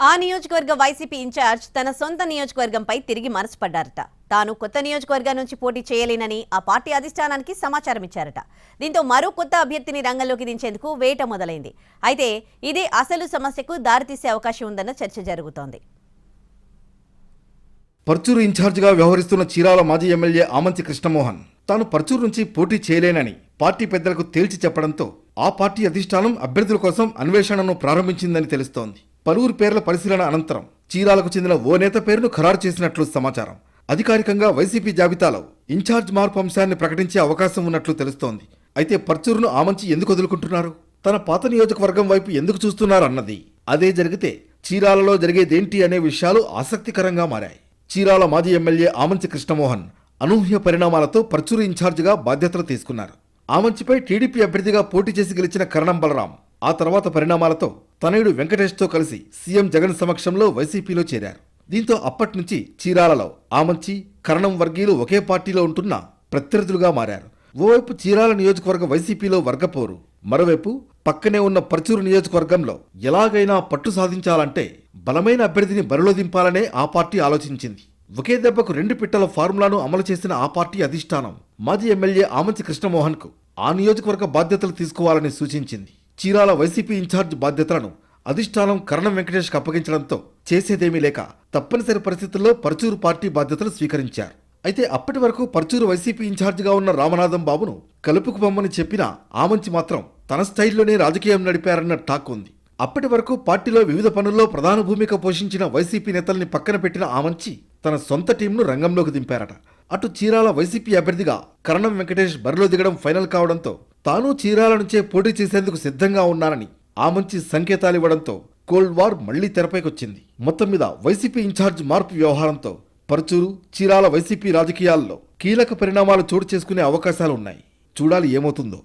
ఆ నియోజకవర్గ YCP incharge తన సొంత నియోజకవర్గంపై తిరిగి మనసు పడ్డారట. తాను కొత్త నియోజకవర్గం నుంచి పోటీ చేయలేనని ఆ పార్టీ అధిష్టానానికి సమాచారం ఇచ్చారట. దీంతో మరో కొత్త అభ్యర్థిని రంగంలోకి దించేందుకు వేట మొదలైంది. అయితే ఇదే అసలు సమస్యకు దారితీసే అవకాశం ఉందన్న చర్చ జరుగుతోంది. పర్చూరు ఇన్ఛార్జిగా వ్యవహరిస్తున్న చీరాల మాజీ ఎమ్మెల్యే ఆమంచి కృష్ణమోహన్ తాను పర్చూరు నుంచి పోటీ చేయలేనని పార్టీ పెద్దలకు తేల్చి చెప్పడంతో ఆ పార్టీ అధిష్టానం అభ్యర్థుల కోసం అన్వేషణను ప్రారంభించిందని తెలుస్తోంది. పలువురు పేర్ల పరిశీలన అనంతరం చీరాలకు చెందిన ఓ నేత పేరును ఖరారు చేసినట్లు సమాచారం. అధికారికంగా వైసీపీ జాబితాలో ఇన్ఛార్జ్ మార్పు అంశాన్ని ప్రకటించే అవకాశం ఉన్నట్లు తెలుస్తోంది. అయితే పర్చూరును ఆమంచి ఎందుకు వదులుకుంటున్నారు, తన పాత నియోజకవర్గం వైపు ఎందుకు చూస్తున్నారు అన్నది, అదే జరిగితే చీరాలలో జరిగేదేంటి అనే విషయాలు ఆసక్తికరంగా మారాయి. చీరాల మాజీ ఎమ్మెల్యే ఆమంచి కృష్ణమోహన్ అనూహ్య పరిణామాలతో పర్చూరు ఇన్ఛార్జిగా బాధ్యతలు తీసుకున్నారు. ఆమంచిపై టీడీపీ అభ్యర్థిగా పోటీ చేసి గెలిచిన కరణం బలరాం ఆ తర్వాత పరిణామాలతో తనయుడు వెంకటేష్తో కలిసి సీఎం జగన్ సమక్షంలో వైసీపీలో చేరారు. దీంతో అప్పట్నుంచి చీరాలలో ఆమంచి, కరణం వర్గీయులు ఒకే పార్టీలో ఉంటున్న ప్రత్యర్థులుగా మారారు. ఓవైపు చీరాల నియోజకవర్గ వైసీపీలో వర్గపోరు, మరోవైపు పక్కనే ఉన్న పర్చూరు నియోజకవర్గంలో ఎలాగైనా పట్టు సాధించాలంటే బలమైన అభ్యర్థిని బరిలో దింపాలనే ఆ పార్టీ ఆలోచించింది. ఒకే దెబ్బకు రెండు పిట్టల ఫార్ములాను అమలు చేసిన ఆ పార్టీ అధిష్టానం మాజీ ఎమ్మెల్యే ఆమంచి కృష్ణమోహన్కు ఆ నియోజకవర్గ బాధ్యతలు తీసుకోవాలని సూచించింది. చీరాల వైసీపీ ఇన్ఛార్జ్ బాధ్యతలను అధిష్టానం కరణం వెంకటేష్కు అప్పగించడంతో చేసేదేమీ లేక తప్పనిసరి పరిస్థితుల్లో పర్చూరు పార్టీ బాధ్యతలు స్వీకరించారు. అయితే అప్పటి వరకు పర్చూరు వైసీపీ ఇన్ఛార్జిగా ఉన్న రామనాథం బాబును కలుపుకు పొమ్మని చెప్పినా ఆమంచి మాత్రం తన స్టైల్లోనే రాజకీయం నడిపారన్న టాక్ ఉంది. అప్పటి వరకు పార్టీలో వివిధ పనుల్లో ప్రధాన భూమిక పోషించిన వైసీపీ నేతల్ని పక్కన పెట్టిన ఆమంచి తన సొంత టీంను రంగంలోకి దింపారట. అటు చీరాల వైసీపీ అభ్యర్థిగా కరణం వెంకటేష్ బరిలో దిగడం ఫైనల్ కావడంతో తాను చీరాల నుంచే పోటీ చేసేందుకు సిద్ధంగా ఉన్నానని ఆమంచి సంకేతాలివ్వడంతో కోల్డ్ వార్ మళ్లీ తెరపైకొచ్చింది. మొత్తం మీద వైసీపీ ఇన్ఛార్జ్ మార్పు వ్యవహారంతో పర్చూరు, చీరాల వైసీపీ రాజకీయాల్లో కీలక పరిణామాలు చోటు చేసుకునే అవకాశాలున్నాయి. చూడాలి ఏమవుతుందో.